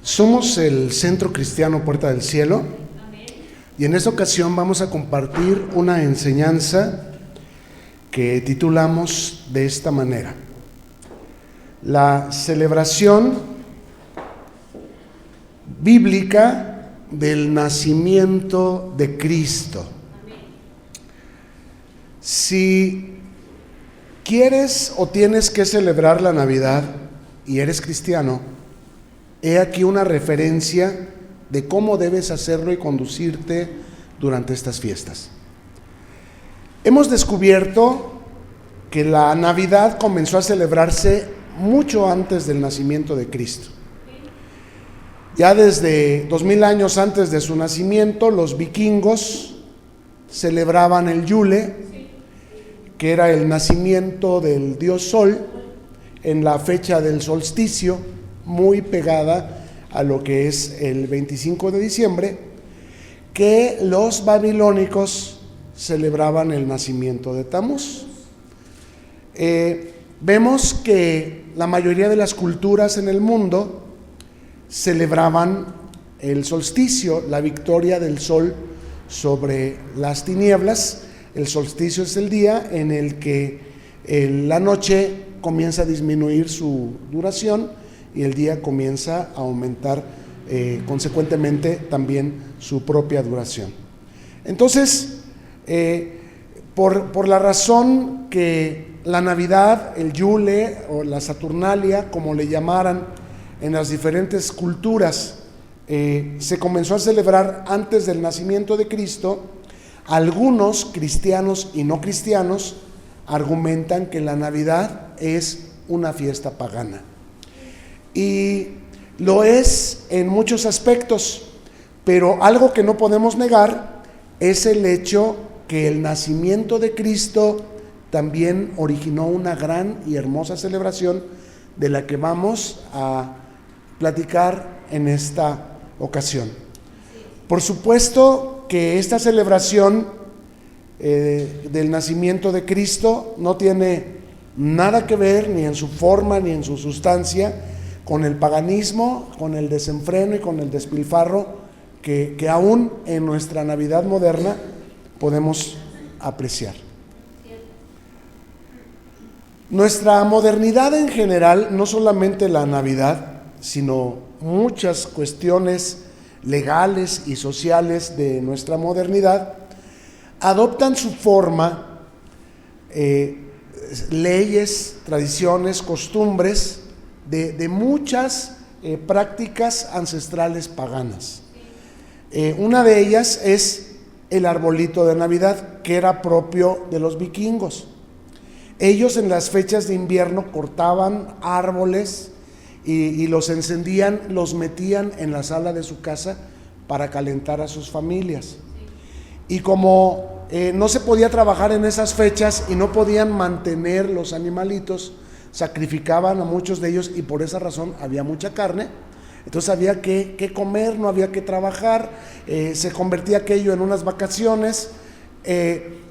Somos el Centro Cristiano Puerta del Cielo. Amén. Y en esta ocasión vamos a compartir una enseñanza que titulamos de esta manera: la celebración bíblica del nacimiento de Cristo. Amén. Si quieres o tienes que celebrar la Navidad y eres cristiano, he aquí una referencia de cómo debes hacerlo y conducirte durante estas fiestas. Hemos descubierto que la Navidad comenzó a celebrarse mucho antes del nacimiento de Cristo. Ya desde 2000 años antes de su nacimiento, los vikingos celebraban el Yule, que era el nacimiento del dios Sol, en la fecha del solsticio, muy pegada a lo que es el 25 de diciembre, que los babilónicos celebraban el nacimiento de Tamuz. Vemos que la mayoría de las culturas en el mundo celebraban el solsticio, la victoria del sol sobre las tinieblas. El solsticio es el día en el que la noche comienza a disminuir su duración y el día comienza a aumentar consecuentemente también su propia duración. Entonces, por la razón que la Navidad, el Yule o la Saturnalia, como le llamaran en las diferentes culturas, se comenzó a celebrar antes del nacimiento de Cristo, algunos cristianos y no cristianos argumentan que la Navidad es una fiesta pagana. Y lo es en muchos aspectos, pero algo que no podemos negar es el hecho que el nacimiento de Cristo también originó una gran y hermosa celebración de la que vamos a platicar en esta ocasión. Por supuesto que esta celebración del nacimiento de Cristo no tiene nada que ver ni en su forma ni en su sustancia con el paganismo, con el desenfreno y con el despilfarro que aún en nuestra Navidad moderna podemos apreciar. Nuestra modernidad en general, no solamente la Navidad, sino muchas cuestiones legales y sociales de nuestra modernidad, adoptan su forma, leyes, tradiciones, costumbres de muchas prácticas ancestrales paganas. Una de ellas es el arbolito de Navidad, que era propio de los vikingos. Ellos en las fechas de invierno cortaban árboles y los encendían, los metían en la sala de su casa para calentar a sus familias. Y como no se podía trabajar en esas fechas y no podían mantener los animalitos, sacrificaban a muchos de ellos y por esa razón había mucha carne. Entonces había que comer, no había que trabajar, se convertía aquello en unas vacaciones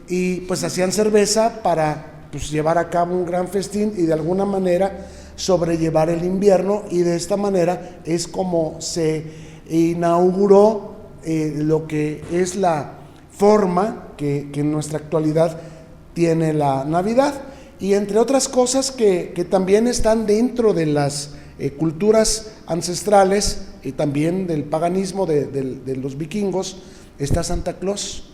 y pues hacían cerveza para llevar a cabo un gran festín y de alguna manera sobrellevar el invierno, y de esta manera es como se inauguró lo que es la forma que en nuestra actualidad tiene la Navidad. Y entre otras cosas que también están dentro de las culturas ancestrales y también del paganismo de los vikingos, está Santa Claus.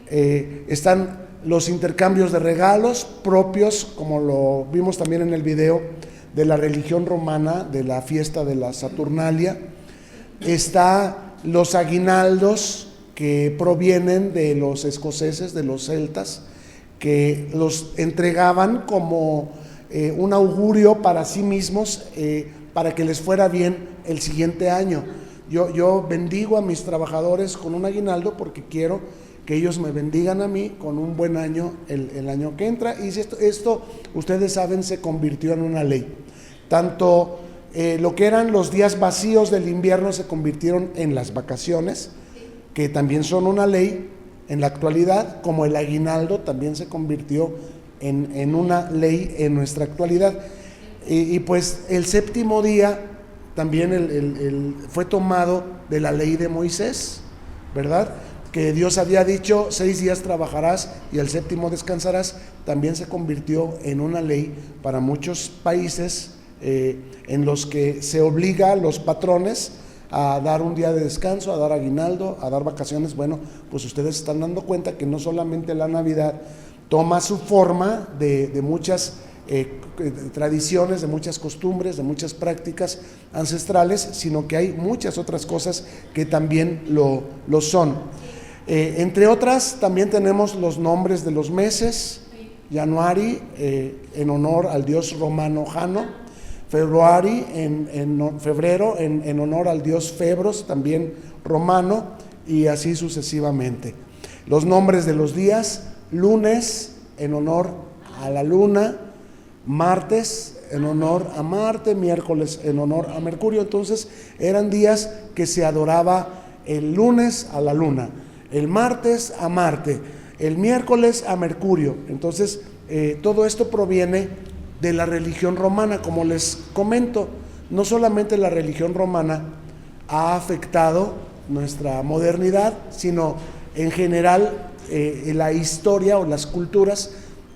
Están los intercambios de regalos propios, como lo vimos también en el video, de la religión romana, de la fiesta de la Saturnalia. Está los aguinaldos que provienen de los escoceses, de los celtas, que los entregaban como un augurio para sí mismos, para que les fuera bien el siguiente año. Yo bendigo a mis trabajadores con un aguinaldo porque quiero que ellos me bendigan a mí con un buen año el año que entra. Y esto, ustedes saben, se convirtió en una ley. Tanto lo que eran los días vacíos del invierno se convirtieron en las vacaciones, que también son una ley en la actualidad, como el aguinaldo también se convirtió en una ley en nuestra actualidad. Y pues el séptimo día también fue tomado de la ley de Moisés, ¿verdad? Que Dios había dicho 6 días trabajarás y el séptimo descansarás. También se convirtió en una ley para muchos países en los que se obliga a los patrones a dar un día de descanso, a dar aguinaldo, a dar vacaciones. Bueno, pues ustedes están dando cuenta que no solamente la Navidad toma su forma de muchas tradiciones, de muchas costumbres, de muchas prácticas ancestrales, sino que hay muchas otras cosas que también lo son. Entre otras, también tenemos los nombres de los meses: Januari, en honor al dios romano Jano; Februari, febrero, en honor al dios Febros, también romano, y así sucesivamente. Los nombres de los días: lunes, en honor a la luna; martes, en honor a Marte; miércoles, en honor a Mercurio. Entonces eran días que se adoraba el lunes a la luna, el martes a Marte, el miércoles a Mercurio. Entonces todo esto proviene de la religión romana. Como les comento, no solamente la religión romana ha afectado nuestra modernidad, sino en general la historia o las culturas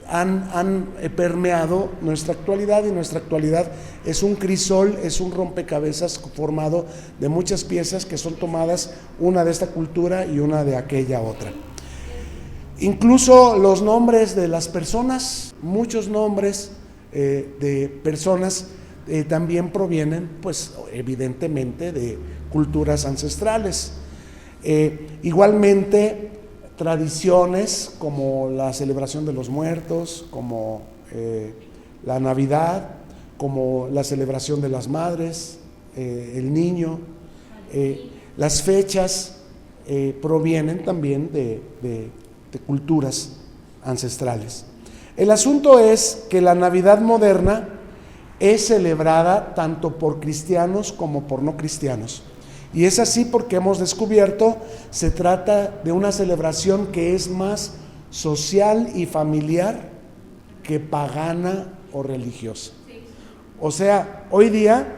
han permeado nuestra actualidad, y nuestra actualidad es un crisol, es un rompecabezas formado de muchas piezas que son tomadas, una de esta cultura y una de aquella otra. Incluso los nombres de las personas, muchos nombres de personas también provienen, pues evidentemente, de culturas ancestrales. Igualmente, tradiciones como la celebración de los muertos, como la Navidad, como la celebración de las madres, el niño, las fechas provienen también de culturas ancestrales. El asunto es que la Navidad moderna es celebrada tanto por cristianos como por no cristianos. Y es así porque hemos descubierto, se trata de una celebración que es más social y familiar que pagana o religiosa. O sea, hoy día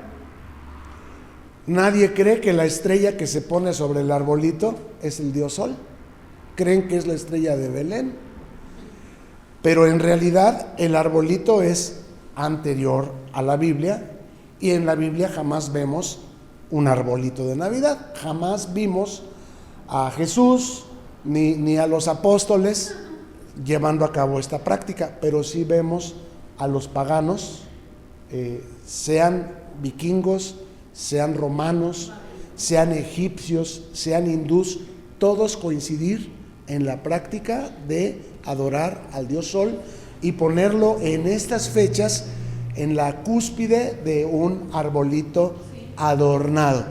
nadie cree que la estrella que se pone sobre el arbolito es el dios Sol. Creen que es la estrella de Belén. Pero en realidad el arbolito es anterior a la Biblia, y en la Biblia jamás vemos un arbolito de Navidad. Jamás vimos a Jesús ni a los apóstoles llevando a cabo esta práctica, pero sí vemos a los paganos, sean vikingos, sean romanos, sean egipcios, sean hindús, todos coincidir en la práctica de adorar al dios Sol y ponerlo en estas fechas en la cúspide de un arbolito adornado,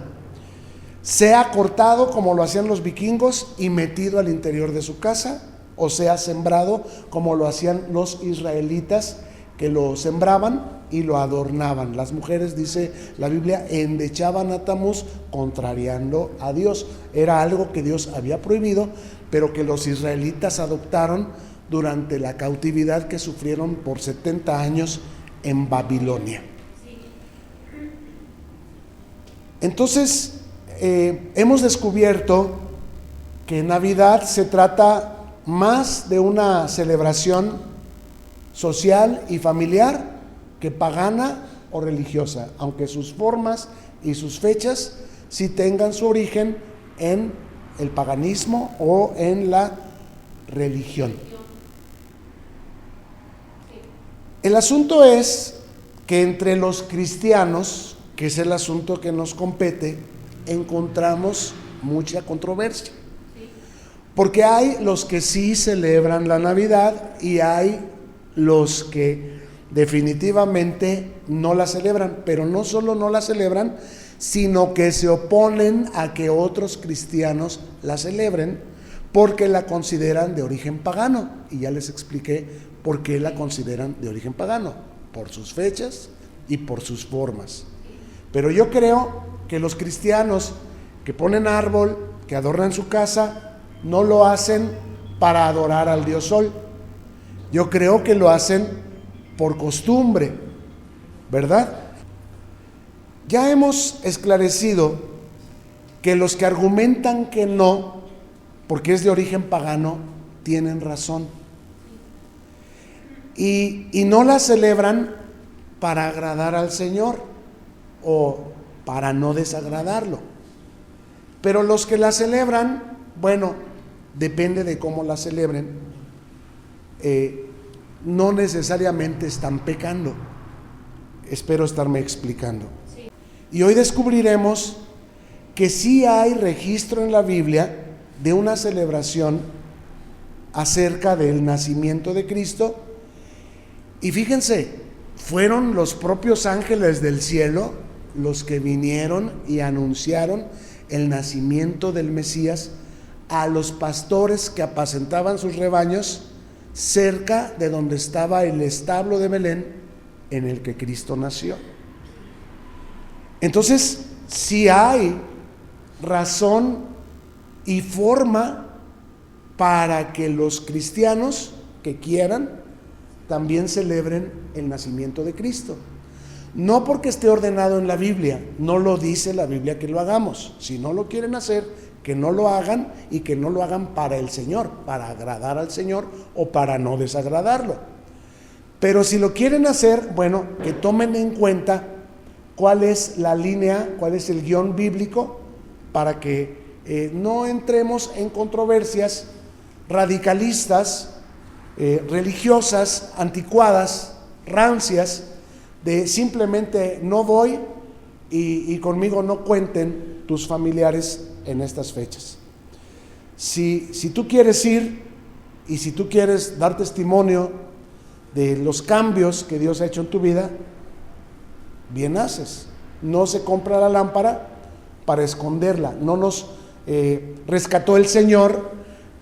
sea cortado como lo hacían los vikingos y metido al interior de su casa, o sea sembrado como lo hacían los israelitas, que lo sembraban y lo adornaban. Las mujeres, dice la Biblia, endechaban a Tamuz contrariando a Dios. Era algo que Dios había prohibido, pero que los israelitas adoptaron durante la cautividad que sufrieron por 70 años en Babilonia. Entonces, hemos descubierto que Navidad se trata más de una celebración social y familiar que pagana o religiosa, aunque sus formas y sus fechas sí tengan su origen en el paganismo o en la religión. El asunto es que entre los cristianos, que es el asunto que nos compete, encontramos mucha controversia. Porque hay los que sí celebran la Navidad y hay los que definitivamente no la celebran, pero no solo no la celebran, sino que se oponen a que otros cristianos la celebren porque la consideran de origen pagano. Y ya les expliqué por qué la consideran de origen pagano, por sus fechas y por sus formas. Pero yo creo que los cristianos que ponen árbol, que adornan su casa, no lo hacen para adorar al dios Sol. Yo creo que lo hacen por costumbre, ¿verdad? Ya hemos esclarecido que los que argumentan que no, porque es de origen pagano, tienen razón. Y no la celebran para agradar al Señor o para no desagradarlo. Pero los que la celebran, bueno, depende de cómo la celebren, no necesariamente están pecando. Espero estarme explicando. Sí. Y hoy descubriremos que sí hay registro en la Biblia de una celebración acerca del nacimiento de Cristo. Y fíjense, fueron los propios ángeles del cielo los que vinieron y anunciaron el nacimiento del Mesías a los pastores que apacentaban sus rebaños cerca de donde estaba el establo de Belén en el que Cristo nació. Entonces, sí hay razón y forma para que los cristianos que quieran también celebren el nacimiento de Cristo. No porque esté ordenado en la Biblia, no lo dice la Biblia que lo hagamos. Si no lo quieren hacer, que no lo hagan, y que no lo hagan para el Señor, para agradar al Señor o para no desagradarlo. Pero si lo quieren hacer, bueno, que tomen en cuenta cuál es la línea, cuál es el guión bíblico, para que no entremos en controversias radicalistas, religiosas, anticuadas, rancias, de simplemente no voy y conmigo no cuenten tus familiares en estas fechas. Si tú quieres ir y si tú quieres dar testimonio de los cambios que Dios ha hecho en tu vida, bien haces. No se compra la lámpara para esconderla. No nos rescató el Señor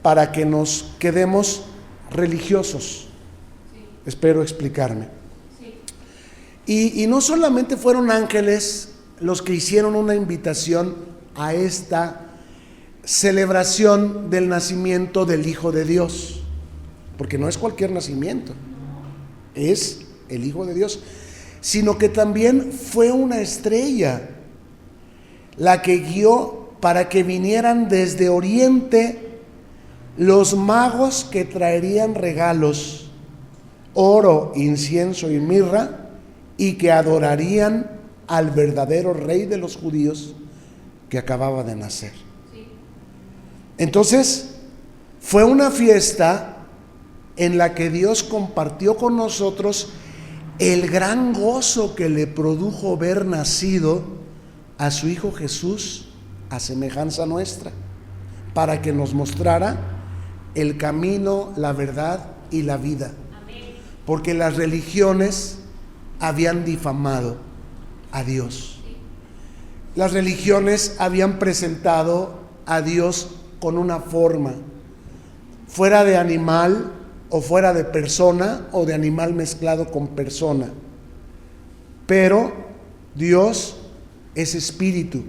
para que nos quedemos religiosos. Sí. Espero explicarme. Sí. Y no solamente fueron ángeles los que hicieron una invitación a esta celebración del nacimiento del Hijo de Dios, porque no es cualquier nacimiento, es el Hijo de Dios, sino que también fue una estrella la que guió para que vinieran desde Oriente los magos que traerían regalos, oro, incienso y mirra, y que adorarían al verdadero rey de los judíos que acababa de nacer. Entonces, fue una fiesta en la que Dios compartió con nosotros el gran gozo que le produjo ver nacido a su Hijo Jesús a semejanza nuestra, para que nos mostrara el camino, la verdad y la vida. Amén. Porque las religiones habían difamado a Dios. Las religiones habían presentado a Dios con una forma, fuera de animal o fuera de persona o de animal mezclado con persona. Pero Dios es espíritu,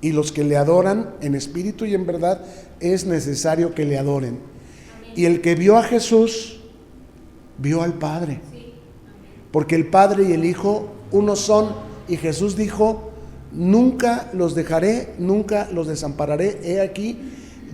y los que le adoran en espíritu y en verdad es necesario que le adoren. Amén. Y el que vio a Jesús vio al Padre, sí. Porque el Padre y el Hijo uno son, y Jesús dijo: nunca los dejaré, nunca los desampararé. He aquí,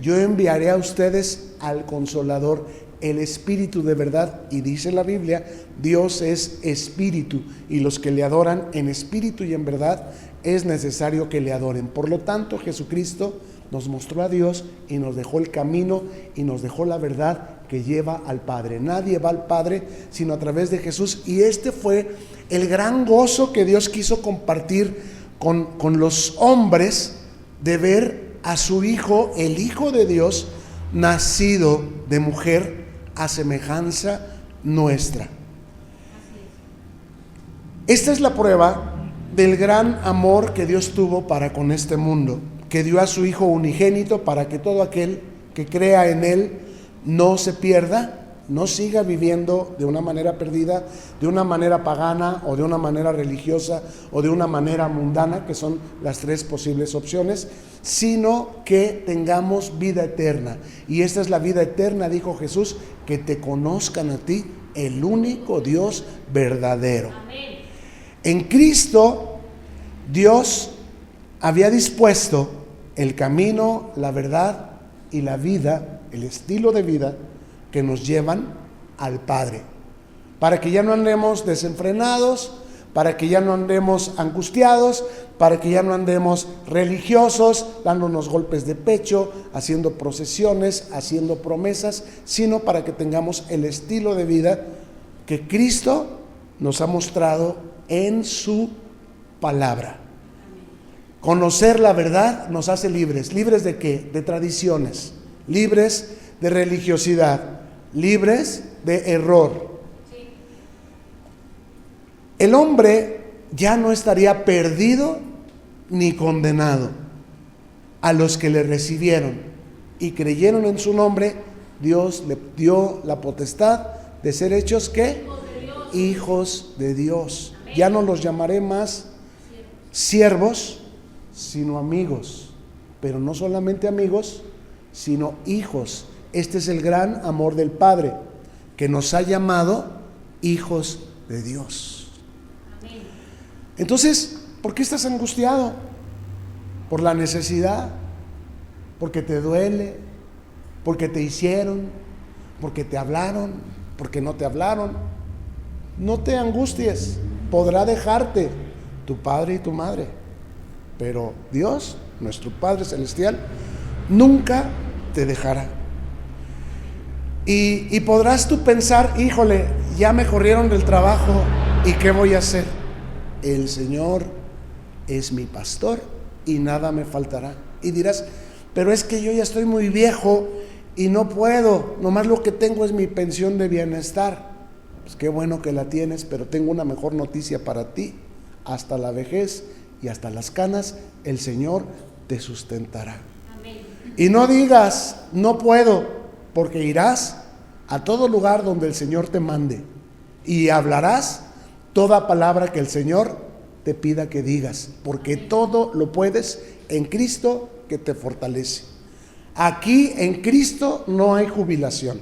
yo enviaré a ustedes al Consolador, el Espíritu de verdad. Y dice la Biblia, Dios es espíritu, y los que le adoran en espíritu y en verdad es necesario que le adoren. Por lo tanto, Jesucristo nos mostró a Dios y nos dejó el camino y nos dejó la verdad que lleva al Padre. Nadie va al Padre sino a través de Jesús, y este fue el gran gozo que Dios quiso compartir con los hombres, de ver a su Hijo, el Hijo de Dios, nacido de mujer a semejanza nuestra. Esta es la prueba del gran amor que Dios tuvo para con este mundo, que dio a su Hijo unigénito para que todo aquel que crea en Él no se pierda, no siga viviendo de una manera perdida, de una manera pagana o de una manera religiosa o de una manera mundana, que son las tres posibles opciones, sino que tengamos vida eterna. Y esta es la vida eterna, dijo Jesús, que te conozcan a ti, el único Dios verdadero. Amén. En Cristo Dios había dispuesto el camino, la verdad y la vida, el estilo de vida que nos llevan al Padre, para que ya no andemos desenfrenados, para que ya no andemos angustiados, para que ya no andemos religiosos, dándonos golpes de pecho, haciendo procesiones, haciendo promesas, sino para que tengamos el estilo de vida que Cristo nos ha mostrado en su palabra. Conocer la verdad nos hace libres. ¿Libres de qué? De tradiciones, libres de religiosidad, libres de error. El hombre ya no estaría perdido ni condenado. A los que le recibieron y creyeron en su nombre, Dios le dio la potestad de ser hechos ¿qué? Hijos de Dios. Ya no los llamaré más siervos, sino amigos. Pero no solamente amigos, sino hijos. Este es el gran amor del Padre, que nos ha llamado hijos de Dios. Entonces, ¿por qué estás angustiado? ¿Por la necesidad? ¿Porque te duele? ¿Porque te hicieron? ¿Porque te hablaron? ¿Porque no te hablaron? No te angusties, podrá dejarte tu padre y tu madre, pero Dios, nuestro Padre Celestial, nunca te dejará. Y podrás tú pensar, híjole, ya me corrieron del trabajo, ¿y qué voy a hacer? El Señor es mi pastor y nada me faltará. Y dirás, pero es que yo ya estoy muy viejo y no puedo, nomás lo que tengo es mi pensión de bienestar. Pues qué bueno que la tienes, pero tengo una mejor noticia para ti. Hasta la vejez y hasta las canas, el Señor te sustentará. Amén. Y no digas, no puedo, porque irás a todo lugar donde el Señor te mande y hablarás toda palabra que el Señor te pida que digas, porque todo lo puedes en Cristo que te fortalece. Aquí en Cristo no hay jubilación.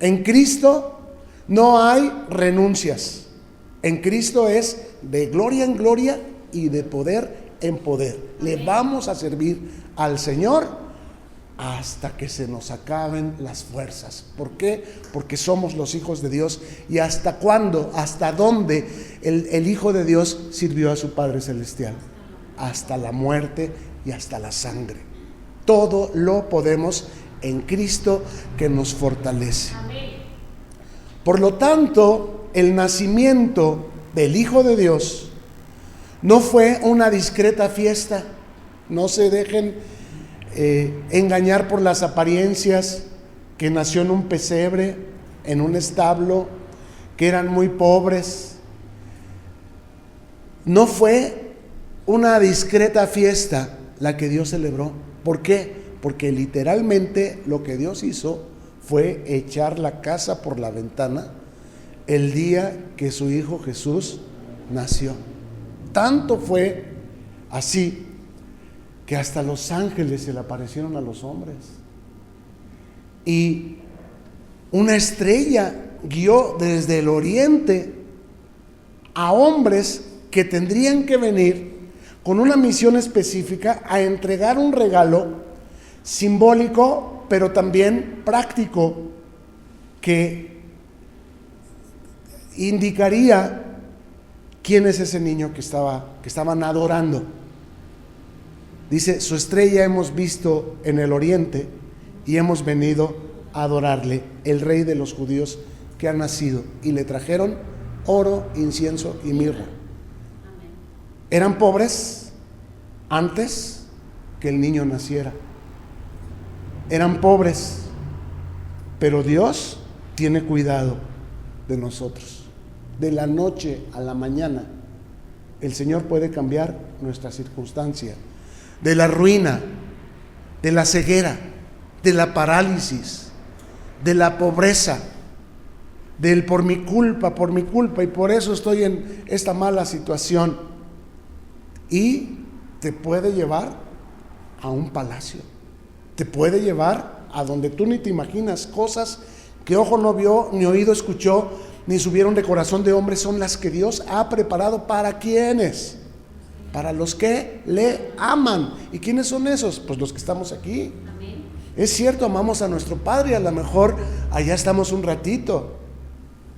En Cristo no hay renuncias. En Cristo es de gloria en gloria y de poder en poder. Le vamos a servir al Señor hasta que se nos acaben las fuerzas. ¿Por qué? Porque somos los hijos de Dios. ¿Y hasta cuándo? ¿Hasta dónde el Hijo de Dios sirvió a su Padre Celestial? Hasta la muerte y hasta la sangre. Todo lo podemos en Cristo que nos fortalece. Por lo tanto, el nacimiento del Hijo de Dios no fue una discreta fiesta. No se dejen engañar por las apariencias, que nació en un pesebre, en un establo, que eran muy pobres. No fue una discreta fiesta la que Dios celebró. ¿Por qué? Porque literalmente lo que Dios hizo fue echar la casa por la ventana el día que su Hijo Jesús nació. Tanto fue así que hasta los ángeles se le aparecieron a los hombres. Y una estrella guió desde el oriente a hombres que tendrían que venir con una misión específica a entregar un regalo simbólico, pero también práctico, que indicaría quién es ese niño que estaban adorando. Dice, su estrella hemos visto en el oriente y hemos venido a adorarle, el Rey de los judíos que ha nacido. Y le trajeron oro, incienso y mirra. Eran pobres antes que el niño naciera. Eran pobres, pero Dios tiene cuidado de nosotros. De la noche a la mañana, el Señor puede cambiar nuestra circunstancia. De la ruina, de la ceguera, de la parálisis, de la pobreza, del por mi culpa y por eso estoy en esta mala situación. Y te puede llevar a un palacio, te puede llevar a donde tú ni te imaginas. Cosas que ojo no vio, ni oído escuchó, ni subieron de corazón de hombre, son las que Dios ha preparado para ¿quiénes? para los que le aman. ¿Y quiénes son esos? Pues los que estamos aquí. Amén. Es cierto, amamos a nuestro Padre y a lo mejor allá estamos un ratito.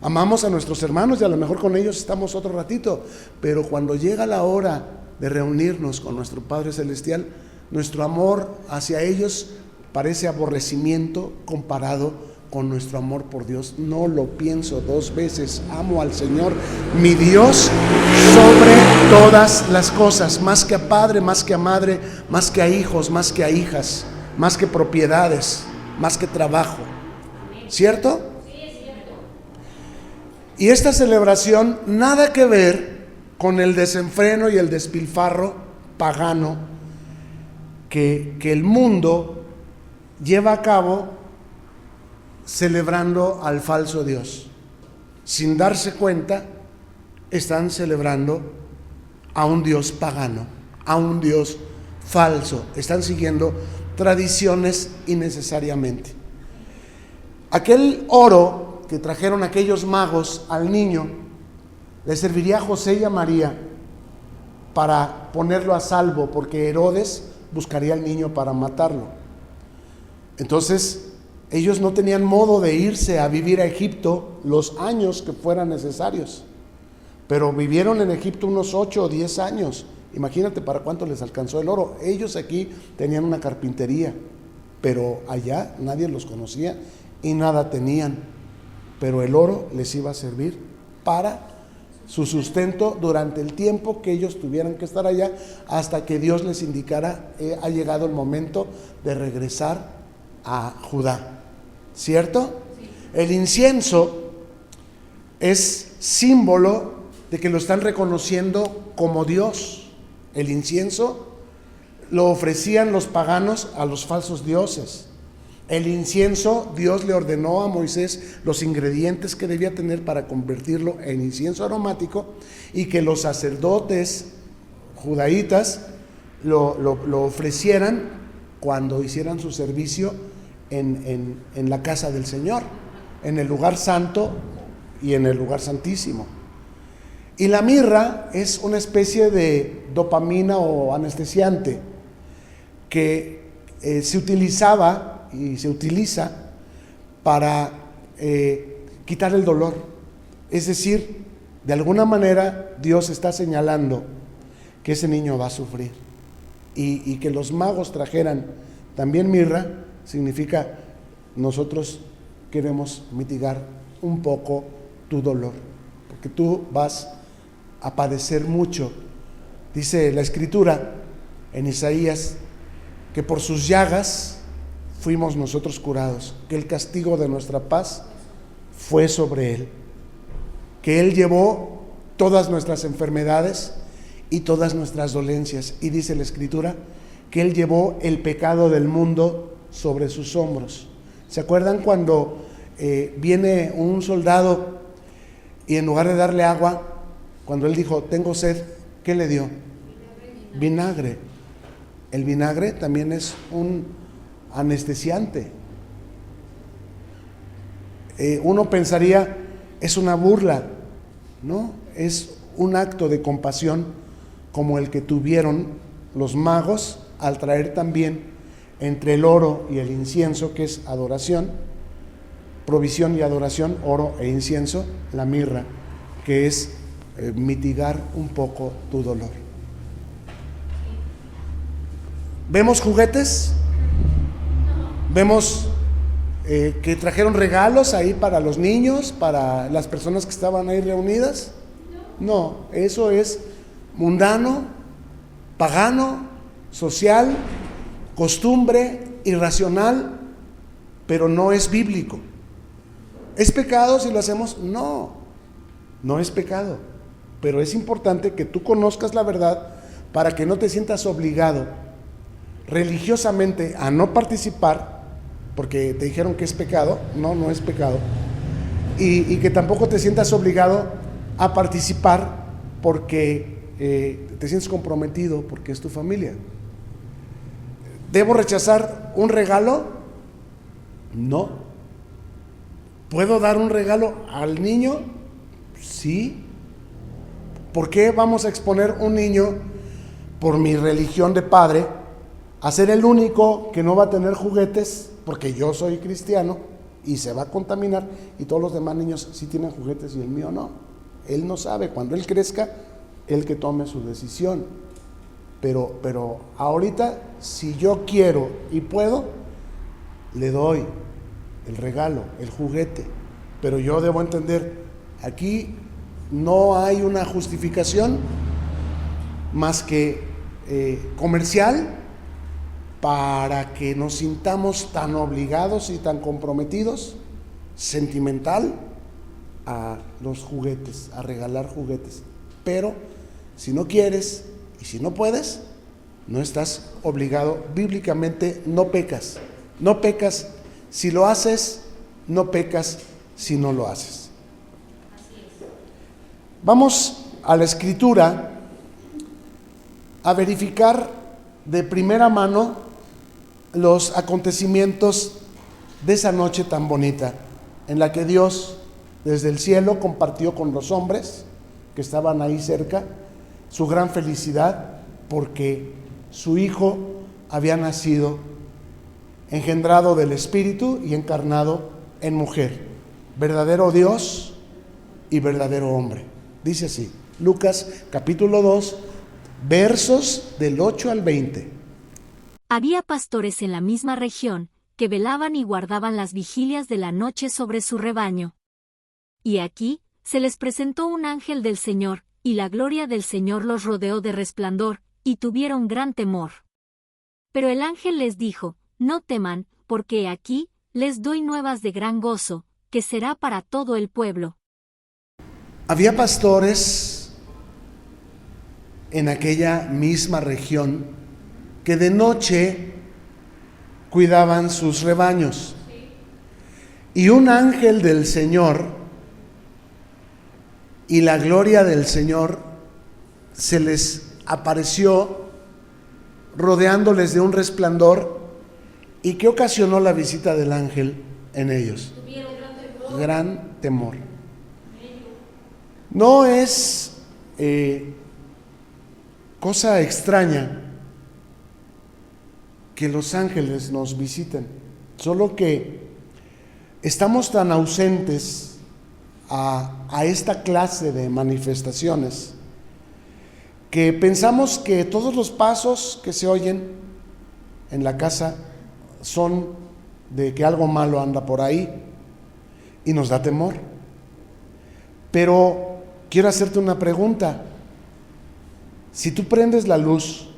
Amamos a nuestros hermanos y a lo mejor con ellos estamos otro ratito. Pero cuando llega la hora de reunirnos con nuestro Padre Celestial, nuestro amor hacia ellos parece aborrecimiento comparado con nuestro amor por Dios. No lo pienso dos veces. Amo al Señor, mi Dios, sobre todas las cosas, más que a padre, más que a madre, más que a hijos, más que a hijas, más que propiedades, más que trabajo. ¿Cierto? Sí, es cierto. Y esta celebración nada que ver con el desenfreno y el despilfarro pagano que el mundo lleva a cabo celebrando al falso Dios. Sin darse cuenta, están celebrando a un Dios pagano, a un Dios falso. Están siguiendo tradiciones innecesariamente. Aquel oro que trajeron aquellos magos al niño le serviría a José y a María para ponerlo a salvo, porque Herodes buscaría al niño para matarlo. Entonces ellos no tenían modo de irse a vivir a Egipto los años que fueran necesarios, pero vivieron en Egipto unos 8 o 10 años. Imagínate para cuánto les alcanzó el oro. Ellos aquí tenían una carpintería, pero allá nadie los conocía y nada tenían, pero el oro les iba a servir para su sustento durante el tiempo que ellos tuvieran que estar allá, hasta que Dios les indicara, ha llegado el momento de regresar a Judá. ¿Cierto? Sí. El incienso es símbolo de que lo están reconociendo como Dios. El incienso lo ofrecían los paganos a los falsos dioses. El incienso, Dios le ordenó a Moisés los ingredientes que debía tener para convertirlo en incienso aromático, y que los sacerdotes judaítas lo ofrecieran cuando hicieran su servicio en la casa del Señor, en el lugar santo y en el lugar santísimo. Y la mirra es una especie de dopamina o anestesiante que se utilizaba y se utiliza para quitar el dolor. Es decir, de alguna manera Dios está señalando que ese niño va a sufrir, y que los magos trajeran también mirra significa: nosotros queremos mitigar un poco tu dolor, porque tú vas a padecer mucho. Dice la Escritura en Isaías que por sus llagas fuimos nosotros curados, que el castigo de nuestra paz fue sobre él, que él llevó todas nuestras enfermedades y todas nuestras dolencias. Y dice la Escritura que él llevó el pecado del mundo sobre sus hombros. ¿Se acuerdan cuando viene un soldado y en lugar de darle agua, cuando él dijo tengo sed, ¿qué le dio? Vinagre. El vinagre también es un anestesiante. Uno pensaría es una burla, no, es un acto de compasión como el que tuvieron los magos al traer también entre el oro y el incienso, que es adoración, provisión y adoración, oro e incienso, la mirra, que es mitigar un poco tu dolor. ¿Vemos juguetes? ¿Vemos que trajeron regalos ahí para los niños, para las personas que estaban ahí reunidas? No, eso es mundano, pagano, social, costumbre, irracional, pero no es bíblico. ¿Es pecado si lo hacemos? No, no es pecado, pero es importante que tú conozcas la verdad para que no te sientas obligado religiosamente a no participar porque te dijeron que es pecado. No, no es pecado. Y que tampoco te sientas obligado a participar porque te sientes comprometido, porque es tu familia. ¿Debo rechazar un regalo? No. ¿Puedo dar un regalo al niño? Sí. ¿Por qué vamos a exponer un niño por mi religión de padre, a ser el único que no va a tener juguetes, porque yo soy cristiano, y se va a contaminar, y todos los demás niños sí tienen juguetes y el mío no. Él no sabe, cuando él crezca, él que tome su decisión. Pero ahorita, si yo quiero y puedo, le doy el regalo, el juguete. Pero yo debo entender, aquí no hay una justificación más que comercial para que nos sintamos tan obligados y tan comprometidos, sentimental, a los juguetes, a regalar juguetes. Pero si no quieres y si no puedes, no estás obligado. Bíblicamente no pecas. No pecas si lo haces, no pecas si no lo haces. Vamos a la Escritura a verificar de primera mano los acontecimientos de esa noche tan bonita, en la que Dios desde el cielo compartió con los hombres que estaban ahí cerca su gran felicidad, porque su Hijo había nacido, engendrado del Espíritu y encarnado en mujer, verdadero Dios y verdadero hombre. Dice así, Lucas capítulo 2, versos del 8 al 20. Había pastores en la misma región, que velaban y guardaban las vigilias de la noche sobre su rebaño. Y aquí, se les presentó un ángel del Señor, y la gloria del Señor los rodeó de resplandor, y tuvieron gran temor. Pero el ángel les dijo, no teman, porque aquí, les doy nuevas de gran gozo, que será para todo el pueblo. Había pastores en aquella misma región que de noche cuidaban sus rebaños. Y un ángel del Señor y la gloria del Señor se les apareció rodeándoles de un resplandor. ¿Y qué ocasionó la visita del ángel en ellos? Gran temor. No es cosa extraña que los ángeles nos visiten, solo que estamos tan ausentes a esta clase de manifestaciones que pensamos que todos los pasos que se oyen en la casa son de que algo malo anda por ahí y nos da temor. Pero quiero hacerte una pregunta. Si tú prendes la luz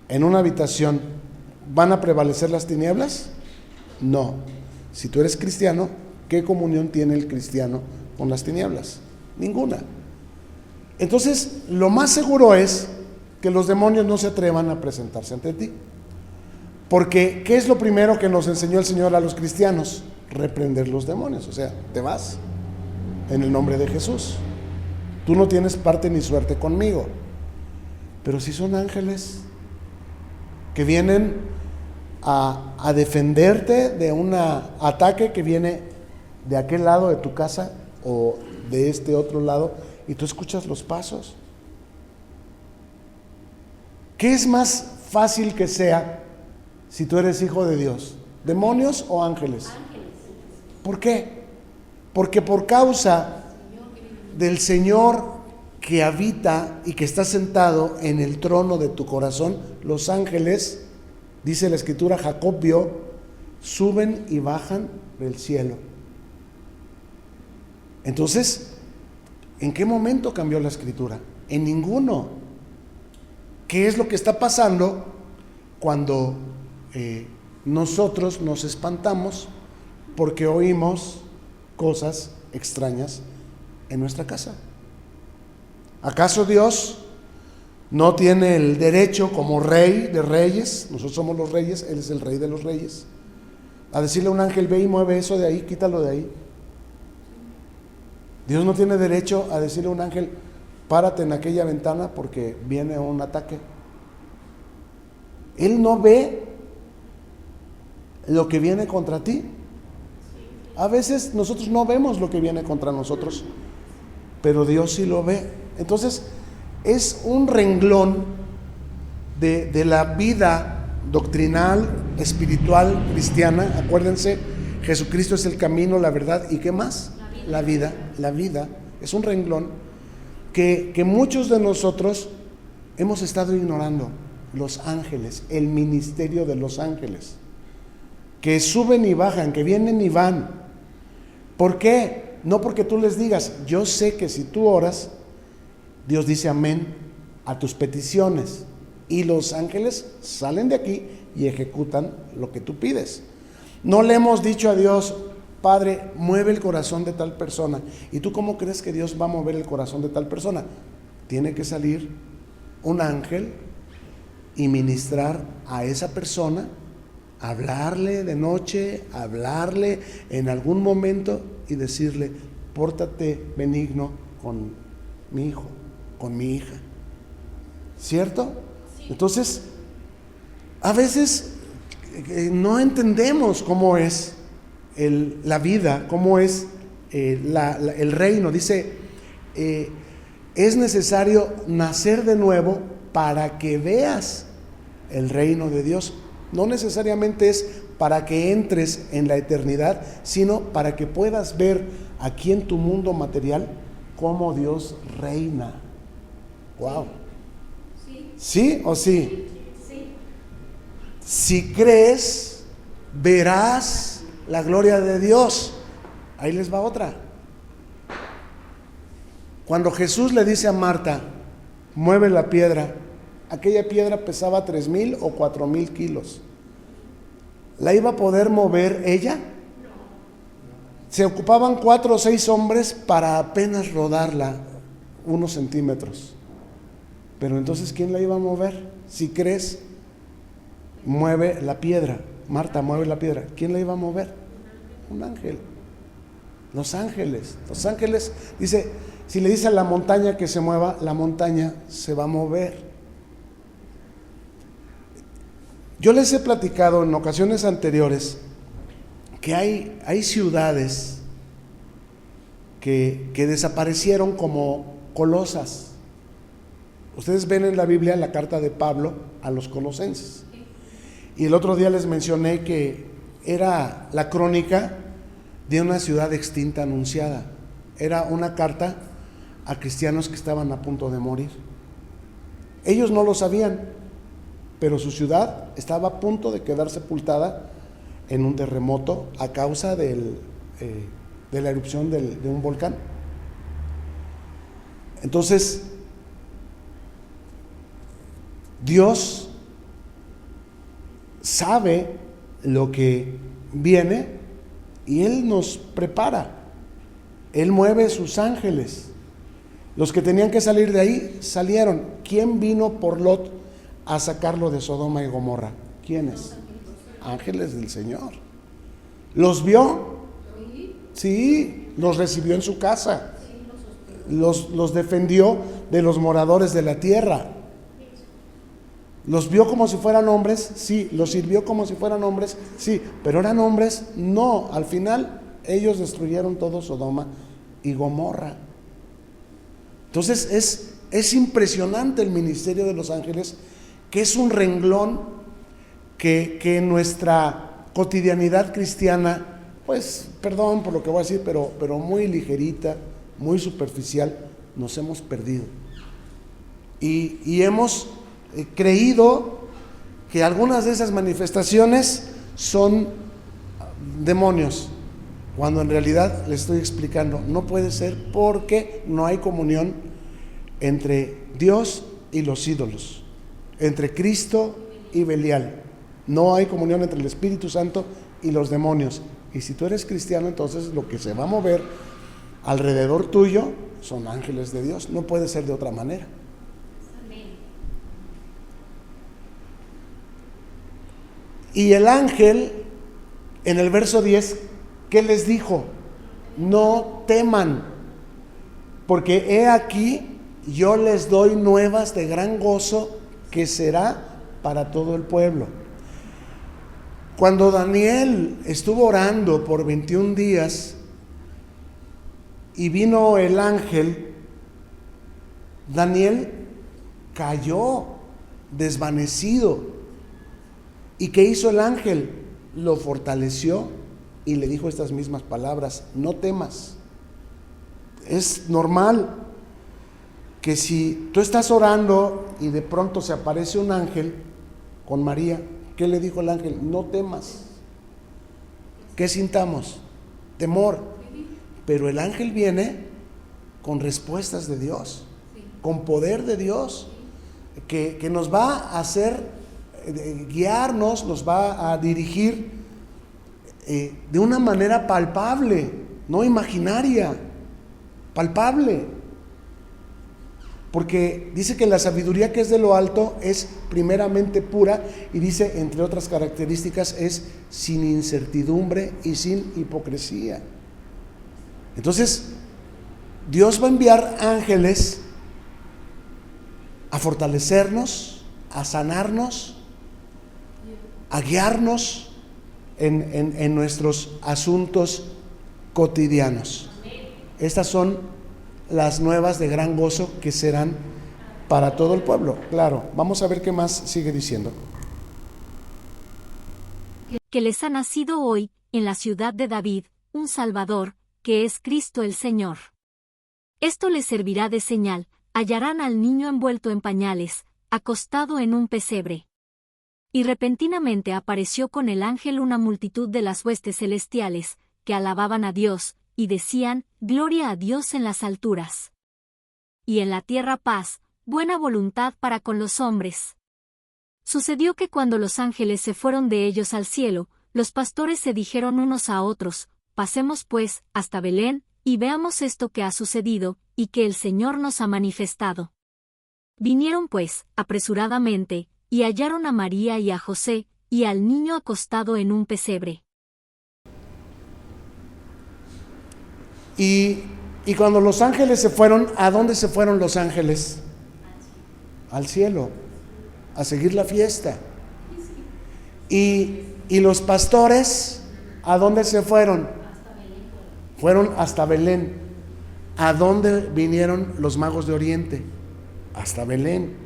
en una habitación, ¿van a prevalecer las tinieblas? No. Si tú eres cristiano, ¿qué comunión tiene el cristiano con las tinieblas? Ninguna. Entonces, lo más seguro es que los demonios no se atrevan a presentarse ante ti. Porque, ¿qué es lo primero que nos enseñó el Señor a los cristianos? Reprender los demonios. O sea, te vas en el nombre de Jesús. Tú no tienes parte ni suerte conmigo. Pero si son ángeles que vienen a defenderte de un ataque que viene de aquel lado de tu casa o de este otro lado, y tú escuchas los pasos. ¿Qué es más fácil que sea si tú eres hijo de Dios? ¿Demonios o ángeles? ¿Por qué? Porque por causa del Señor que habita y que está sentado en el trono de tu corazón, los ángeles, dice la Escritura, Jacob vio, suben y bajan del cielo. Entonces, ¿en qué momento cambió la Escritura? En ninguno. ¿Qué es lo que está pasando cuando nosotros nos espantamos porque oímos cosas extrañas en nuestra casa? ¿Acaso Dios no tiene el derecho como rey de reyes? Nosotros somos los reyes, Él es el rey de los reyes. A decirle a un ángel, ve y mueve eso de ahí, quítalo de ahí. Dios no tiene derecho a decirle a un ángel, párate en aquella ventana porque viene un ataque. Él no ve lo que viene contra ti. A veces nosotros no vemos lo que viene contra nosotros, pero Dios sí lo ve. Entonces es un renglón de la vida doctrinal, espiritual, cristiana. Acuérdense, Jesucristo es el camino, la verdad, ¿y qué más? La vida. La vida es un renglón que muchos de nosotros hemos estado ignorando. Los ángeles, el ministerio de los ángeles, que suben y bajan, que vienen y van. ¿Por qué? No porque tú les digas, yo sé que si tú oras, Dios dice amén a tus peticiones, y los ángeles salen de aquí y ejecutan lo que tú pides. No le hemos dicho a Dios, Padre, mueve el corazón de tal persona. ¿Y tú cómo crees que Dios va a mover el corazón de tal persona? Tiene que salir un ángel y ministrar a esa persona, hablarle de noche, hablarle en algún momento y decirle, pórtate benigno con mi hijo, con mi hija. ¿Cierto? Sí. Entonces, a veces no entendemos cómo es la vida, cómo es el reino. Dice, es necesario nacer de nuevo para que veas el reino de Dios. No necesariamente es para que entres en la eternidad, sino para que puedas ver aquí en tu mundo material cómo Dios reina. Wow. ¿Sí o sí? Sí. Si crees, verás la gloria de Dios. Ahí les va otra. Cuando Jesús le dice a Marta, mueve la piedra, aquella piedra pesaba 3,000 o 4,000 kilos. ¿La iba a poder mover ella? Se ocupaban 4 o 6 hombres para apenas rodarla unos centímetros. Pero entonces, ¿quién la iba a mover? Si crees, mueve la piedra. Marta, mueve la piedra. ¿Quién la iba a mover? Un ángel. Los ángeles. Los ángeles, dice, si le dice a la montaña que se mueva, la montaña se va a mover. Yo les he platicado en ocasiones anteriores que hay ciudades que desaparecieron como Colosas. Ustedes ven en la Biblia la carta de Pablo a los colosenses. Y el otro día les mencioné que era la crónica de una ciudad extinta anunciada. Era una carta a cristianos que estaban a punto de morir. Ellos no lo sabían, pero su ciudad estaba a punto de quedar sepultada en un terremoto a causa de la erupción de un volcán. Entonces, Dios sabe lo que viene y Él nos prepara. Él mueve sus ángeles. Los que tenían que salir de ahí salieron. ¿Quién vino por Lot a sacarlo de Sodoma y Gomorra? ¿Quiénes? Ángeles del Señor. ¿Los vio? Sí, los recibió en su casa. Los defendió de los moradores de la tierra. ¿Los vio como si fueran hombres? Sí. ¿Los sirvió como si fueran hombres? Sí. ¿Pero eran hombres? No. Al final ellos destruyeron todo Sodoma y Gomorra. Entonces es impresionante el ministerio de los ángeles, que es un renglón que en nuestra cotidianidad cristiana, pues, perdón por lo que voy a decir, pero muy ligerita, muy superficial, nos hemos perdido. Y hemos creído que algunas de esas manifestaciones son demonios, cuando en realidad les estoy explicando, no puede ser, porque no hay comunión entre Dios y los ídolos, entre Cristo y Belial. No hay comunión entre el Espíritu Santo y los demonios. Y si tú eres cristiano, entonces lo que se va a mover alrededor tuyo son ángeles de Dios. No puede ser de otra manera. Y el ángel, en el verso 10, ¿qué les dijo? No teman, porque he aquí, yo les doy nuevas de gran gozo, que será para todo el pueblo. Cuando Daniel estuvo orando por 21 días y vino el ángel, Daniel cayó desvanecido. ¿Y qué hizo el ángel? Lo fortaleció y le dijo estas mismas palabras: no temas. Es normal que si tú estás orando y de pronto se aparece un ángel con María, ¿qué le dijo el ángel? No temas. ¿Qué sintamos? Temor. Pero el ángel viene con respuestas de Dios, con poder de Dios, que nos va a hacer guiarnos, nos va a dirigir de una manera palpable, no imaginaria, palpable. Porque dice que la sabiduría que es de lo alto es primeramente pura, y dice, entre otras características, es sin incertidumbre y sin hipocresía. Entonces, Dios va a enviar ángeles a fortalecernos, a sanarnos, a guiarnos en nuestros asuntos cotidianos. Estas son las nuevas de gran gozo que serán para todo el pueblo. Claro, vamos a ver qué más sigue diciendo. Que les ha nacido hoy, en la ciudad de David, un Salvador, que es Cristo el Señor. Esto les servirá de señal: hallarán al niño envuelto en pañales, acostado en un pesebre. Y repentinamente apareció con el ángel una multitud de las huestes celestiales, que alababan a Dios, y decían: Gloria a Dios en las alturas. Y en la tierra paz, buena voluntad para con los hombres. Sucedió que cuando los ángeles se fueron de ellos al cielo, los pastores se dijeron unos a otros: Pasemos pues hasta Belén, y veamos esto que ha sucedido, y que el Señor nos ha manifestado. Vinieron pues, apresuradamente, y hallaron a María y a José, y al niño acostado en un pesebre. Y cuando los ángeles se fueron, ¿a dónde se fueron los ángeles? Al cielo, a seguir la fiesta. Y los pastores, ¿a dónde se fueron? Fueron hasta Belén. ¿A dónde vinieron los magos de Oriente? Hasta Belén.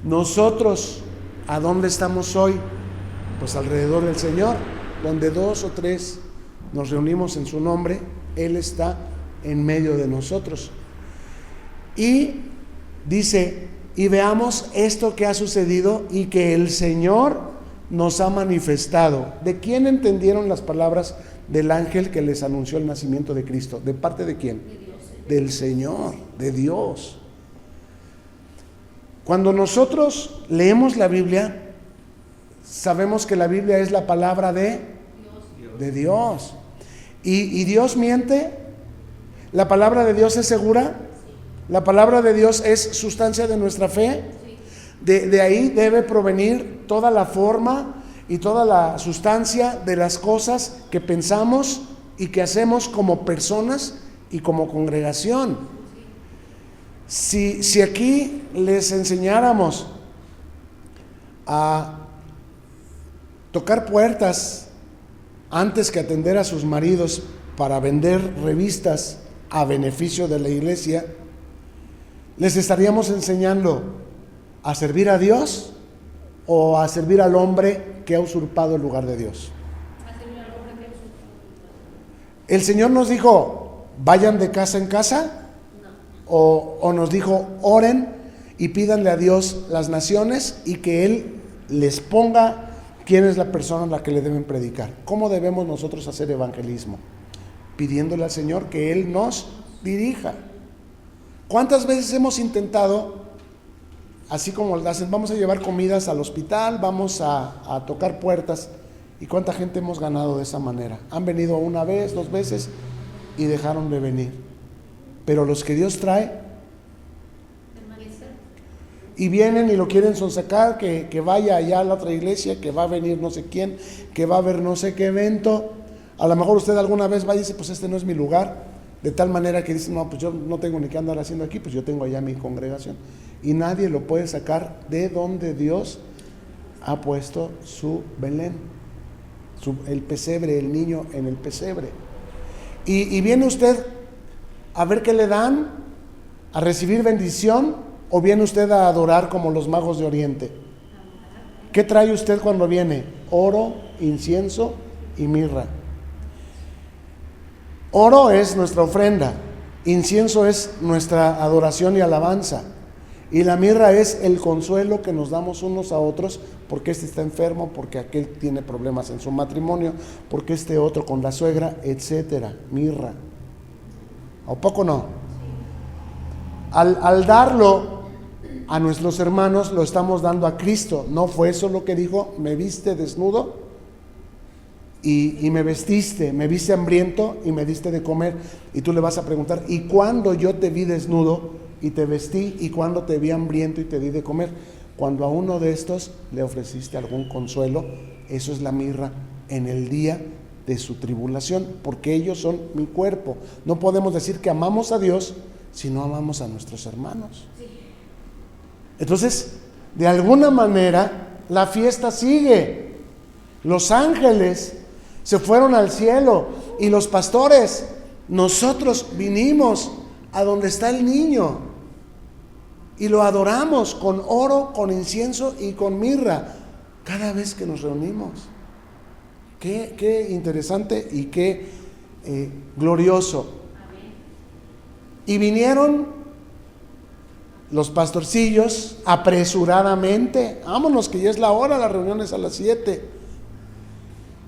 Nosotros, ¿a dónde estamos hoy? Pues alrededor del Señor, donde 2 o 3 nos reunimos en su nombre, Él está en medio de nosotros. Y dice: y veamos esto que ha sucedido y que el Señor nos ha manifestado. ¿De quién entendieron las palabras del ángel que les anunció el nacimiento de Cristo? ¿De parte de quién? De Dios. Del Señor, de Dios. Cuando nosotros leemos la Biblia, sabemos que la Biblia es la palabra de Dios. ¿Y Dios miente? ¿La palabra de Dios es segura? ¿La palabra de Dios es sustancia de nuestra fe? De ahí debe provenir toda la forma y toda la sustancia de las cosas que pensamos y que hacemos como personas y como congregación. Si aquí les enseñáramos a tocar puertas antes que atender a sus maridos para vender revistas a beneficio de la iglesia, les estaríamos enseñando a servir a Dios o a servir al hombre que ha usurpado el lugar de Dios. El Señor nos dijo: vayan de casa en casa, o nos dijo: oren y pídanle a Dios las naciones y que Él les ponga quién es la persona a la que le deben predicar. ¿Cómo debemos nosotros hacer evangelismo? Pidiéndole al Señor que Él nos dirija. ¿Cuántas veces hemos intentado, así como hacen, vamos a llevar comidas al hospital, vamos a tocar puertas? ¿Y cuánta gente hemos ganado de esa manera? Han venido 1 vez, 2 veces y dejaron de venir. Pero los que Dios trae y vienen y lo quieren sonsacar, que vaya allá a la otra iglesia, que va a venir no sé quién, que va a haber no sé qué evento. A lo mejor usted alguna vez va y dice: pues este no es mi lugar, de tal manera que dice: no, pues yo no tengo ni qué andar haciendo aquí, pues yo tengo allá mi congregación. Y nadie lo puede sacar de donde Dios ha puesto su Belén, el pesebre, el niño en el pesebre. Y viene usted a ver qué le dan, a recibir bendición, o viene usted a adorar como los magos de Oriente? ¿Qué trae usted cuando viene? Oro, incienso y mirra. Oro es nuestra ofrenda, incienso es nuestra adoración y alabanza, y la mirra es el consuelo que nos damos unos a otros, porque este está enfermo, porque aquel tiene problemas en su matrimonio, porque este otro con la suegra, etcétera. Mirra. ¿A poco no? Al darlo a nuestros hermanos, lo estamos dando a Cristo. ¿No fue eso lo que dijo? Me viste desnudo y me viste hambriento y me diste de comer. Y tú le vas a preguntar, ¿y cuándo yo te vi desnudo y te vestí? ¿Y cuándo te vi hambriento y te di de comer? Cuando a uno de estos le ofreciste algún consuelo. Eso es la mirra en el día de su tribulación, porque ellos son mi cuerpo. No podemos decir que amamos a Dios si no amamos a nuestros hermanos. Entonces, de alguna manera, la fiesta sigue. Los ángeles se fueron al cielo y los pastores, nosotros vinimos a donde está el niño y lo adoramos con oro, con incienso y con mirra cada vez que nos reunimos. Qué interesante y qué glorioso. Y vinieron los pastorcillos apresuradamente. Vámonos, que ya es la hora, la reunión es a las 7.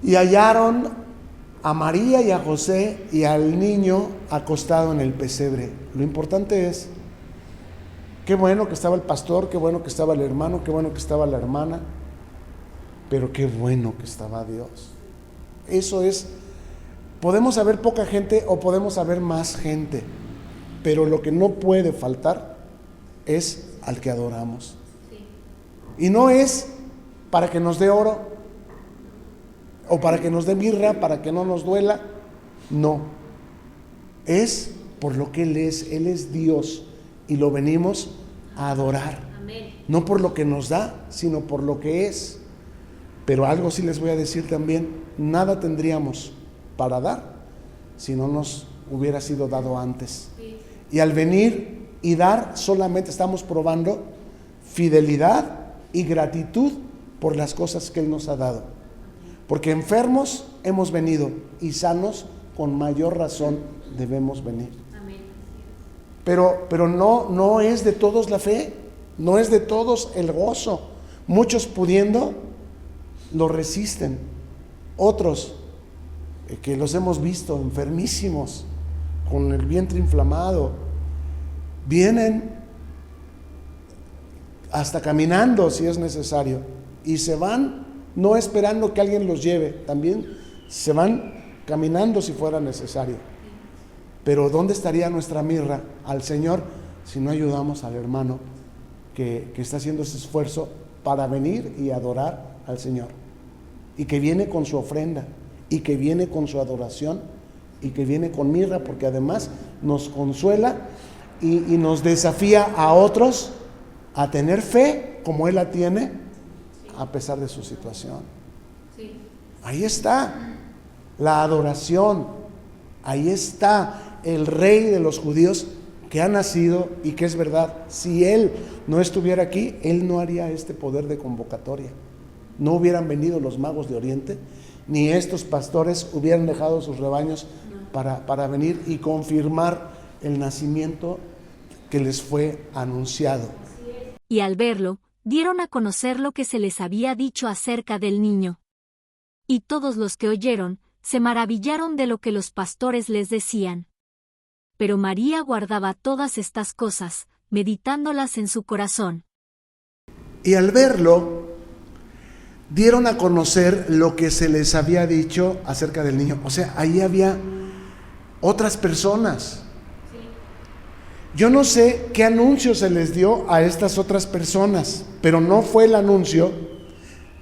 Y hallaron a María y a José y al niño acostado en el pesebre. Lo importante es, qué bueno que estaba el pastor, qué bueno que estaba el hermano, qué bueno que estaba la hermana, pero qué bueno que estaba Dios. Eso es, podemos haber poca gente o podemos haber más gente, pero lo que no puede faltar es al que adoramos. Y no es para que nos dé oro o para que nos dé mirra, para que no nos duela. No, es por lo que Él es Dios y lo venimos a adorar. No por lo que nos da, sino por lo que es. Pero algo sí les voy a decir también, nada tendríamos para dar si no nos hubiera sido dado antes. Y al venir y dar, solamente estamos probando fidelidad y gratitud por las cosas que Él nos ha dado. Porque enfermos hemos venido y sanos con mayor razón debemos venir. Pero no es de todos la fe, no es de todos el gozo. Muchos pudiendo lo resisten, otros que los hemos visto enfermísimos, con el vientre inflamado, vienen hasta caminando si es necesario y se van no esperando que alguien los lleve, también se van caminando si fuera necesario. Pero ¿dónde estaría nuestra mirra al Señor si no ayudamos al hermano que está haciendo ese esfuerzo para venir y adorar al Señor, y que viene con su ofrenda, y que viene con su adoración, y que viene con mirra, porque además nos consuela y nos desafía a otros a tener fe como Él la tiene a pesar de su situación? Ahí está la adoración, ahí está el Rey de los judíos que ha nacido y que es verdad. Si Él no estuviera aquí, Él no haría este poder de convocatoria. No hubieran venido los magos de Oriente, ni estos pastores hubieran dejado sus rebaños para venir y confirmar el nacimiento que les fue anunciado. Y al verlo, dieron a conocer lo que se les había dicho acerca del niño. Y todos los que oyeron, se maravillaron de lo que los pastores les decían. Pero María guardaba todas estas cosas, meditándolas en su corazón. Y al verlo, dieron a conocer lo que se les había dicho acerca del niño. O sea, ahí había otras personas. Yo no sé qué anuncio se les dio a estas otras personas, pero no fue el anuncio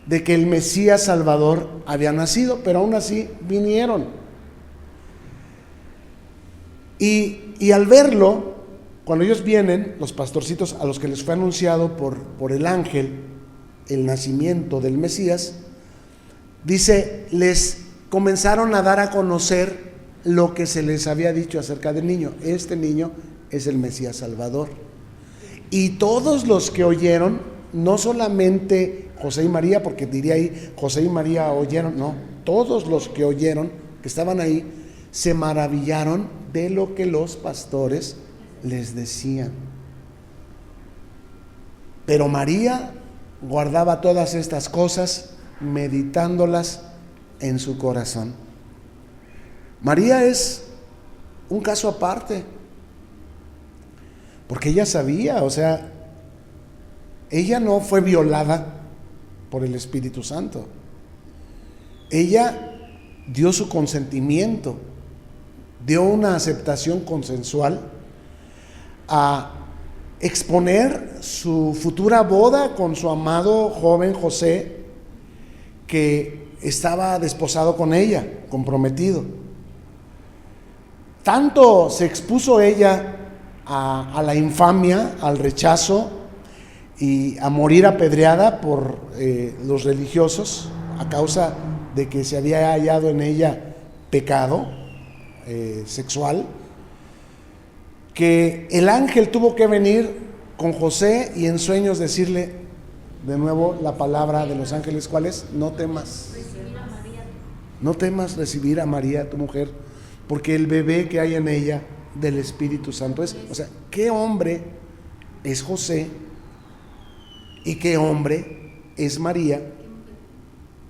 de que el Mesías Salvador había nacido, pero aún así vinieron. Y al verlo, cuando ellos vienen, los pastorcitos a los que les fue anunciado por el ángel el nacimiento del Mesías, dice, les comenzaron a dar a conocer lo que se les había dicho acerca del niño. Este niño es el Mesías Salvador. Y todos los que oyeron, no solamente José y María, porque diría ahí José y María oyeron, no, todos los que oyeron, que estaban ahí, se maravillaron de lo que los pastores les decían. Pero María guardaba todas estas cosas, meditándolas en su corazón. María es un caso aparte, porque ella sabía, o sea, ella no fue violada por el Espíritu Santo. Ella dio su consentimiento, dio una aceptación consensual a exponer su futura boda con su amado joven José, que estaba desposado con ella, comprometido. Tanto se expuso ella a la infamia, al rechazo y a morir apedreada por los religiosos a causa de que se había hallado en ella pecado sexual, que el ángel tuvo que venir con José y en sueños decirle de nuevo la palabra de los ángeles, ¿cuál es? No temas. No temas recibir a María, tu mujer, porque el bebé que hay en ella del Espíritu Santo es. O sea, ¿qué hombre es José y qué hombre es María?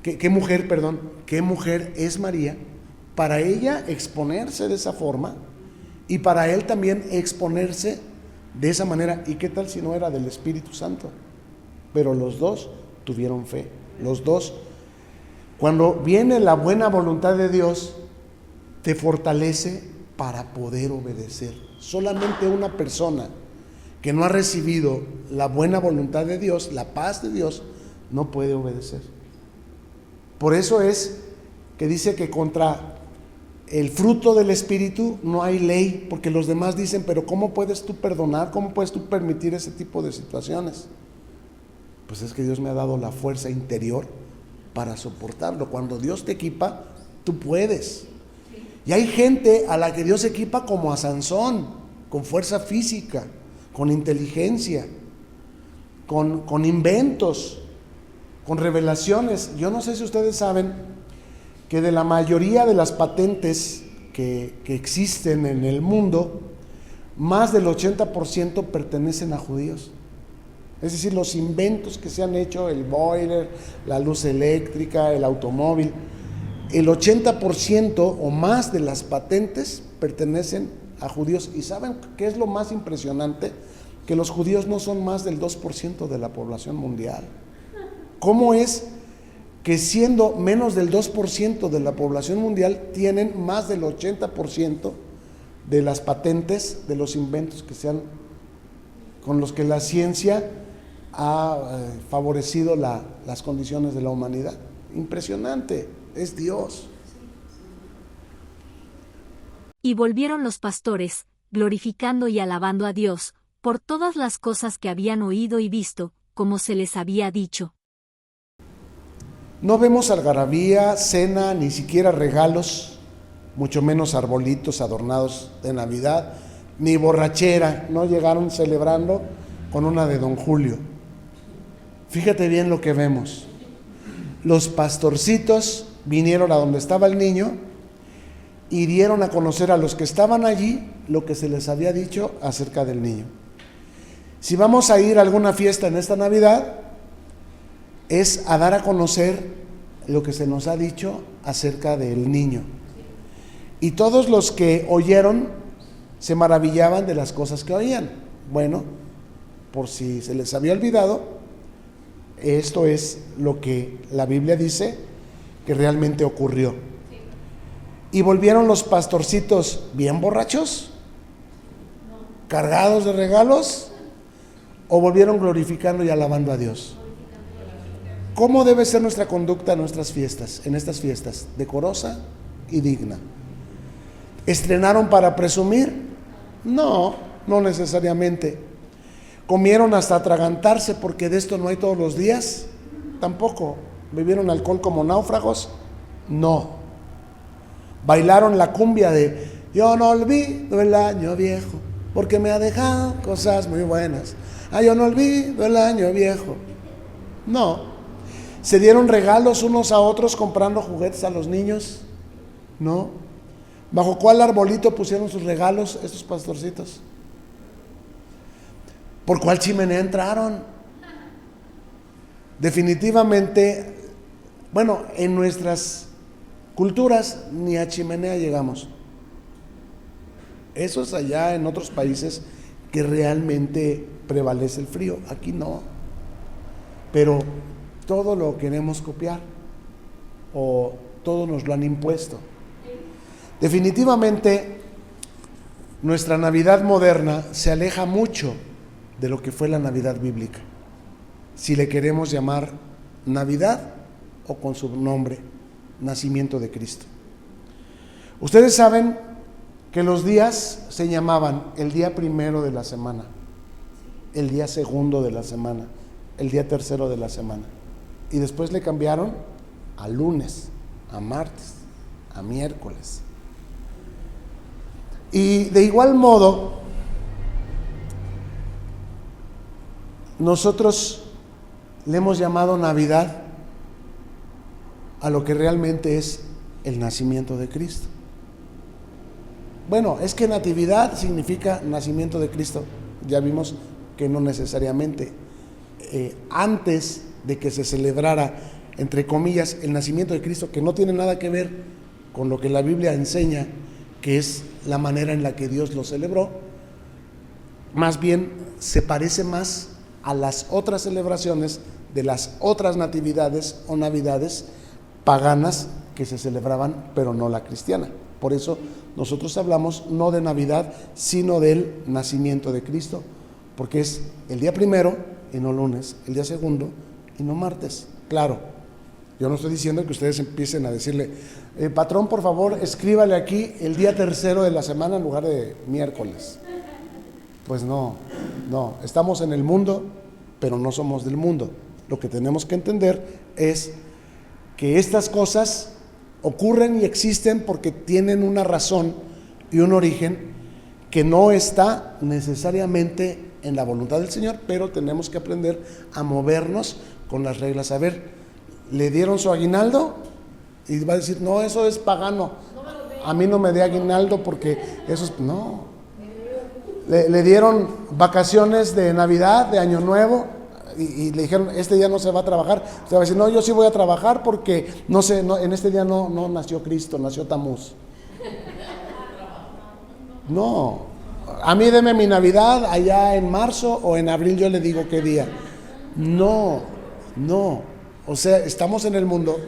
¿Qué mujer es María para ella exponerse de esa forma y para él también exponerse de esa manera? ¿Y qué tal si no era del Espíritu Santo? Pero los dos tuvieron fe, los dos. Cuando viene la buena voluntad de Dios, te fortalece para poder obedecer. Solamente una persona que no ha recibido la buena voluntad de Dios, la paz de Dios, no puede obedecer. Por eso es que dice que contra el fruto del Espíritu no hay ley, porque los demás dicen, pero ¿cómo puedes tú perdonar? ¿Cómo puedes tú permitir ese tipo de situaciones? Pues es que Dios me ha dado la fuerza interior para soportarlo. Cuando Dios te equipa, tú puedes. Y hay gente a la que Dios equipa como a Sansón, con fuerza física, con inteligencia, con inventos, con revelaciones. Yo no sé si ustedes saben que de la mayoría de las patentes que existen en el mundo, más del 80% pertenecen a judíos. Es decir, los inventos que se han hecho, el boiler, la luz eléctrica, el automóvil, el 80% o más de las patentes pertenecen a judíos. ¿Y saben qué es lo más impresionante? Que los judíos no son más del 2% de la población mundial. ¿Cómo es que siendo menos del 2% de la población mundial tienen más del 80% de las patentes, de los inventos con los que la ciencia ha favorecido las condiciones de la humanidad? Impresionante, es Dios. Y volvieron los pastores, glorificando y alabando a Dios, por todas las cosas que habían oído y visto, como se les había dicho. No vemos algarabía, cena, ni siquiera regalos, mucho menos arbolitos adornados de Navidad, ni borrachera. No llegaron celebrando con una de Don Julio. Fíjate bien lo que vemos. Los pastorcitos vinieron a donde estaba el niño y dieron a conocer a los que estaban allí lo que se les había dicho acerca del niño. Si vamos a ir a alguna fiesta en esta Navidad, es a dar a conocer lo que se nos ha dicho acerca del niño. Y todos los que oyeron se maravillaban de las cosas que oían. Bueno, por si se les había olvidado, esto es lo que la Biblia dice que realmente ocurrió. Y volvieron los pastorcitos bien borrachos, cargados de regalos, o volvieron glorificando y alabando a Dios. ¿Cómo debe ser nuestra conducta en nuestras fiestas, en estas fiestas? Decorosa y digna. ¿Estrenaron para presumir? No, no necesariamente. ¿Comieron hasta atragantarse porque de esto no hay todos los días? Tampoco. ¿Bebieron alcohol como náufragos? No. ¿Bailaron la cumbia de yo no olvido el año viejo porque me ha dejado cosas muy buenas? Yo no olvido el año viejo. No. ¿Se dieron regalos unos a otros comprando juguetes a los niños? No. ¿Bajo cuál arbolito pusieron sus regalos estos pastorcitos? ¿Por cuál chimenea entraron? Definitivamente, bueno, en nuestras culturas ni a chimenea llegamos. Eso es allá en otros países que realmente prevalece el frío. Aquí no. Pero todo lo queremos copiar o todo nos lo han impuesto. Definitivamente, nuestra Navidad moderna se aleja mucho de lo que fue la Navidad bíblica, si le queremos llamar Navidad o con su nombre, nacimiento de Cristo. Ustedes saben que los días se llamaban el día primero de la semana, el día segundo de la semana, el día tercero de la semana, y después le cambiaron a lunes, a martes, a miércoles. Y de igual modo, nosotros le hemos llamado Navidad a lo que realmente es el nacimiento de Cristo. Bueno, es que natividad significa nacimiento de Cristo. Ya vimos que no necesariamente. Antes de que se celebrara, entre comillas, el nacimiento de Cristo, que no tiene nada que ver con lo que la Biblia enseña, que es la manera en la que Dios lo celebró, más bien se parece más a las otras celebraciones de las otras natividades o navidades paganas que se celebraban, pero no la cristiana. Por eso nosotros hablamos no de Navidad, sino del nacimiento de Cristo, porque es el día primero y no lunes, el día segundo y no martes. Claro, yo no estoy diciendo que ustedes empiecen a decirle, patrón, por favor, escríbale aquí el día tercero de la semana en lugar de miércoles. Pues no, estamos en el mundo, pero no somos del mundo. Lo que tenemos que entender es que estas cosas ocurren y existen porque tienen una razón y un origen que no está necesariamente en la voluntad del Señor, pero tenemos que aprender a movernos con las reglas. A ver, ¿le dieron su aguinaldo? Y va a decir, no, eso es pagano, a mí no me dé aguinaldo porque eso es... No. Le dieron vacaciones de Navidad, de Año Nuevo, y le dijeron, este día no se va a trabajar. Usted va a decir, no, yo sí voy a trabajar porque no sé, en este día no nació Cristo, nació Tamuz. No, a mí deme mi Navidad allá en marzo o en abril, yo le digo qué día. No, o sea, estamos en el mundo,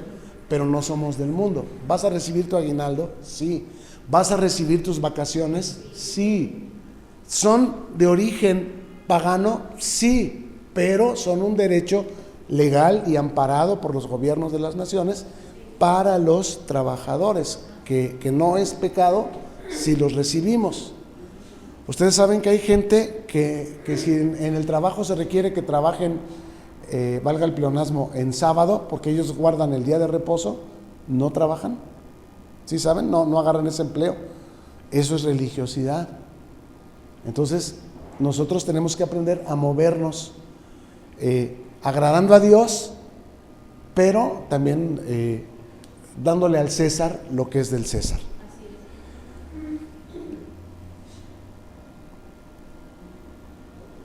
pero no somos del mundo. ¿Vas a recibir tu aguinaldo? Sí. ¿Vas a recibir tus vacaciones? Sí. ¿Son de origen pagano? Sí, pero son un derecho legal y amparado por los gobiernos de las naciones para los trabajadores, que no es pecado si los recibimos. Ustedes saben que hay gente que si en el trabajo se requiere que trabajen, valga el pleonasmo, en sábado, porque ellos guardan el día de reposo, no trabajan. ¿Sí saben? No agarran ese empleo. Eso es religiosidad. Entonces, nosotros tenemos que aprender a movernos agradando a Dios, pero también dándole al César lo que es del César.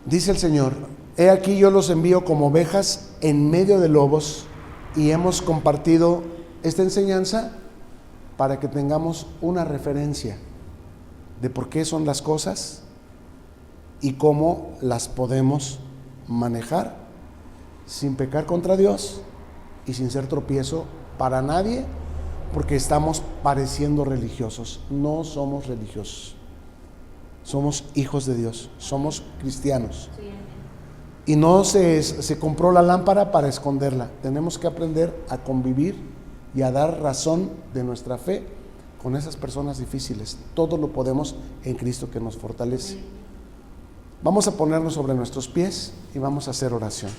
Dice el Señor, he aquí yo los envío como ovejas en medio de lobos, y hemos compartido esta enseñanza para que tengamos una referencia de por qué son las cosas y cómo las podemos manejar sin pecar contra Dios y sin ser tropiezo para nadie, porque estamos pareciendo religiosos. No somos religiosos, somos hijos de Dios, somos cristianos. Y no se compró la lámpara para esconderla. Tenemos que aprender a convivir y a dar razón de nuestra fe con esas personas difíciles. Todo lo podemos en Cristo que nos fortalece. Vamos a ponernos sobre nuestros pies y vamos a hacer oración.